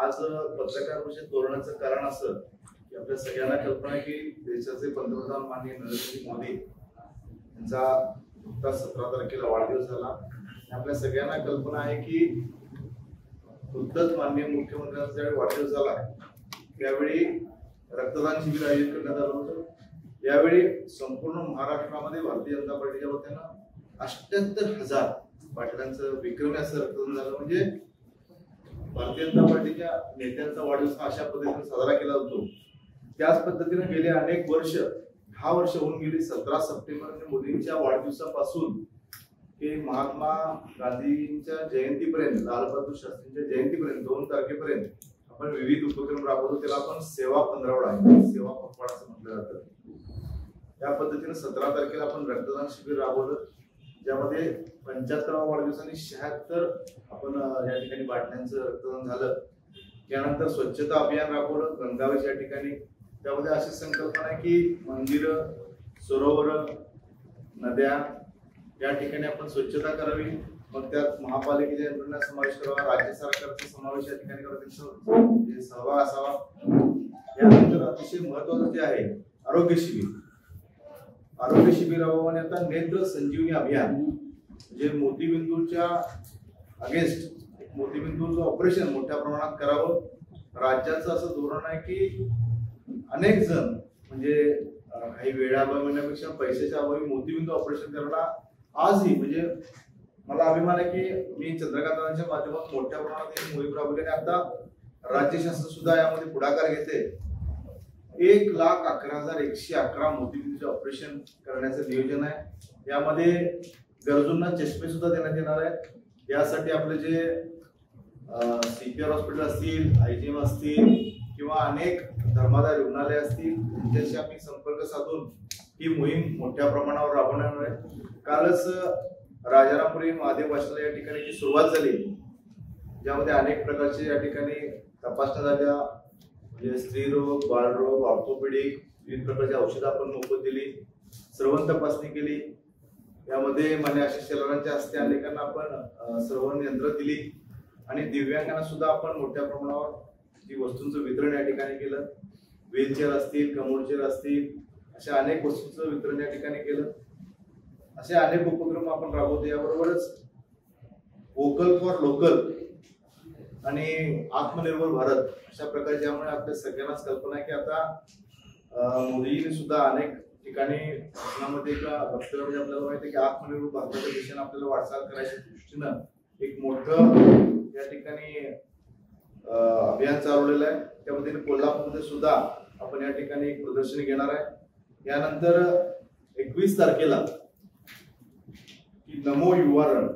आज पत्रकार परिषद बोलण्याचं कारण असं की आपल्या सगळ्यांना कल्पना आहे की देशाचे पंतप्रधान माननीय नरेंद्र मोदी यांचा नुकताच 17 तारखेला वाढदिवस झाला. आपल्या सगळ्यांना कल्पना आहे की नुकताच माननीय मुख्यमंत्र्यांचा ज्यावेळी वाढदिवस झाला त्यावेळी रक्तदान शिबिर आयोजित करण्यात आलं होतं. यावेळी संपूर्ण महाराष्ट्रामध्ये भारतीय जनता पार्टीच्या वतीनं 78,000 बाटल्यांचं विक्रमी असं रक्तदान झालं. म्हणजे भारतीय जनता पार्टीच्या नेत्यांचा वाढदिवस अशा पद्धतीने साजरा केला जातो. त्याच पद्धतीने गेले अनेक वर्ष 10 वर्ष होऊन गेली. 17 सप्टेंबर मोदींच्या वाढदिवसापासून ते महात्मा गांधींच्या जयंतीपर्यंत, लालबहादूर शास्त्रींच्या जयंतीपर्यंत 2 तारखेपर्यंत आपण विविध उपक्रम राबवतो. त्याला आपण सेवा पंधरवडा आहे, सेवा पखवाडा असं म्हटलं जातं. त्या पद्धतीने 17 तारखेला आपण रक्तदान शिबिर राबवलं, ज्यामध्ये 75वा वाढदिवस आणि 76 आपण या ठिकाणी बाटल्यांचं रक्तदान झालं. त्यानंतर स्वच्छता अभियान राबवलं गंगावेश या ठिकाणी. त्यामध्ये अशी संकल्पना आहे की मंदिरं, सरोवर, नद्या या ठिकाणी आपण स्वच्छता करावी. मग त्यात महापालिकेच्या यंत्रणेचा समावेश करावा, राज्य सरकारचा समावेश या ठिकाणी करावा, त्यांचा सहभाग असावा. यानंतर अतिशय महत्वाचं जे आहे आरोग्य शिबिर राबवावं. आणि आता नेत्र संजीवनी अभियान जे मोतीबिंदूच्या अगेन्स्ट मोतीबिंदूचं ऑपरेशन मोठ्या प्रमाणात करावं. राज्याचं असं धोरण आहे की अनेक जण म्हणजे काही वेळाभावी म्हणण्यापेक्षा पैशाच्या अभावी मोतीबिंदू ऑपरेशन करायला आजही, म्हणजे मला अभिमान आहे की मी चंद्रकांतांच्या माध्यमातून मोठ्या प्रमाणात ही मोहीम राबवली आणि आता राज्य शासन सुद्धा यामध्ये पुढाकार घेते. 1,11,111 मोतीबिंदूचे ऑपरेशन करण्याचं नियोजन आहे. यामध्ये गरजूंना चष्मे सुद्धा देण्यात येणार आहे. यासाठी आपले जे CPR हॉस्पिटल असतील, IGM असतील किंवा अनेक धर्मादाय रुग्णालय असतील त्यांच्याशी आम्ही संपर्क साधून ही मोहीम मोठ्या प्रमाणावर राबवणार आहे. कालच राजारामपुरी महादेव वाचनालय या ठिकाणी जी सुरुवात झाली, ज्यामध्ये अनेक प्रकारचे या ठिकाणी तपासण्या झाल्या. म्हणजे स्त्रीरोग, बालरोग, ऑर्थोपेडिक विविध प्रकारची औषधं आपण मोफत दिली, श्रवण तपासणी केली. यामध्ये मान्य आशिष शेलारांच्या हस्ते अनेकांना आपण श्रवण यंत्र दिली आणि दिव्यांगांना सुद्धा आपण मोठ्या प्रमाणावर जी वस्तूंचं वितरण या ठिकाणी केलं. व्हीलचेअर असतील, कमोड चेअर असतील, अशा अनेक वस्तूंचं वितरण या ठिकाणी केलं. असे अनेक उपक्रम आपण राबवतो. याबरोबरच वोकल फॉर लोकल आणि आत्मनिर्भर भारत अशा प्रकारे, ज्यामुळे आपल्या सगळ्यांनाच कल्पना आहे की आता मोदींनी सुद्धा अनेक ठिकाणी भाषणामध्ये एका वक्तव्यामध्ये आपल्याला माहिती आहे की आत्मनिर्भर भारताच्या दिशेने आपल्याला वाटचाल करायच्या दृष्टीनं एक मोठं या ठिकाणी अभियान चालवलेलं आहे. त्यामध्ये कोल्हापूरमध्ये सुद्धा आपण या ठिकाणी एक प्रदर्शनी घेणार आहे. यानंतर 21 तारखेला नमो युवा रण,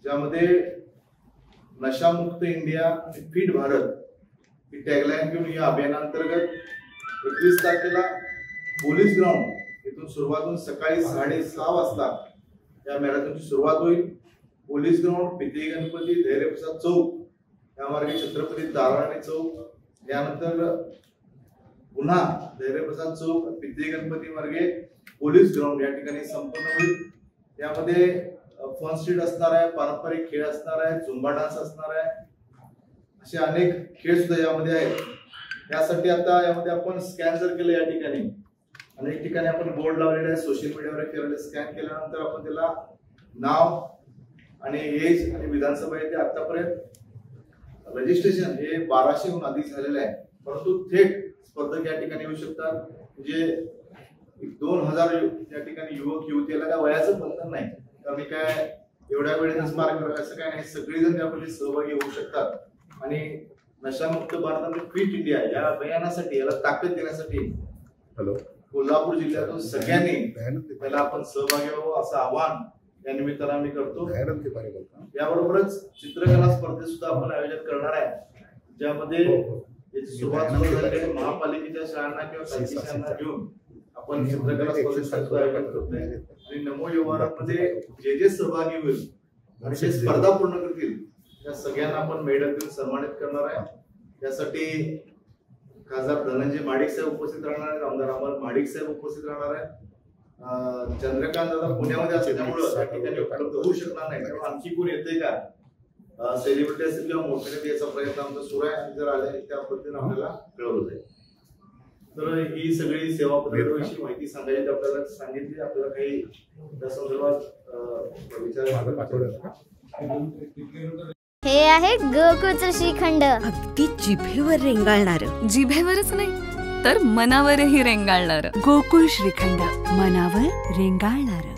ज्यामध्ये नशामुक्त इंडिया आणि फिट भारत ही टॅगलाईन घेऊन या अभियानांतर्गत 21 तारखेला पोलीस ग्राउंड इथून सुरुवात होऊन सकाळी 6:30 वाजता या मॅरेथॉनची सुरुवात होईल. पोलीस ग्राउंड, पिते गणपती, धैर्यप्रसाद चौक या मार्गे छत्रपती दाराणे चौक, यानंतर पुन्हा धैर्यप्रसाद चौक, पिते गणपती मार्गे पोलीस ग्राउंड या ठिकाणी संपन्न होईल. यामध्ये फन स्ट्रीट असणार आहे, पारंपरिक खेळ असणार आहे, झुंबा डान्स असणार आहे, असे अनेक खेळ सुद्धा यामध्ये आहेत. यासाठी आता यामध्ये आपण स्कॅन जर केलं या ठिकाणी अनेक ठिकाणी आपण बोर्ड लावलेले आहे, सोशल मीडियावर केलेले. स्कॅन केल्यानंतर आपण त्याला नाव आणि एज आणि विधानसभा येथे आतापर्यंत रजिस्ट्रेशन हे 1200हून अधिक झालेलं आहे. परंतु थेट स्पर्धक या ठिकाणी येऊ शकतात. म्हणजे 2000 या ठिकाणी युवक युवतीला काय वयाचं बंधन नाही. आम्ही काय एवढ्या वेळेतच मार्ग करायचं असं काय नाही. सगळेजण यामध्ये सहभागी होऊ शकतात. आणि नशामुक्त भारत आणि फिट इंडिया या अभियानासाठी, याला ताकद देण्यासाठी कोल्हापूर जिल्ह्यातून सगळ्यांनी त्याला आपण सहभागी व्हावं असं आवाहन या निमित्तानं आम्ही करतो. याबरोबरच चित्रकला स्पर्धे सुद्धा आपण आयोजित करणार आहे, ज्यामध्ये याची सुरुवात झाली महापालिकेच्या शाळांना किंवा खाजगी शाळांना घेऊन आपण चित्रकला स्पर्धेचं आयोजन करतोय. आणि नमो युवामध्ये जे सहभागी होईल आणि जे स्पर्धा पूर्ण करतील त्या सगळ्यांना आपण मेडल देऊन सन्मानित करणार आहे. त्यासाठी खासदार धनंजय महाडिक साहेब उपस्थित राहणार आहेत, आमदार अमर महाडिक साहेब उपस्थित राहणार आहेत. चंद्रकांत दादा पुण्यामध्ये असल्यामुळे त्या ठिकाणी उपलब्ध होऊ शकणार नाही, तेव्हा आणखी कोण येते का सेलिब्रिटी असेल किंवा मोठ्याने याचा प्रयत्न आमचा सुरू आहे आणि जर आले त्या पद्धतीने आपल्याला कळवलं जाईल. तर ही सगळी सेवा पद्धतीविषयी माहिती सांगायची आपल्याला सांगितली. आपल्याला काही त्या संदर्भात हे आहे गोकुळचं श्रीखंड, अगदी जिभेवर रेंगाळणार. जिभेवरच नाही तर मनावरही रेंगाळणार. गोकुळ श्रीखंड, मनावर रेंगाळणार.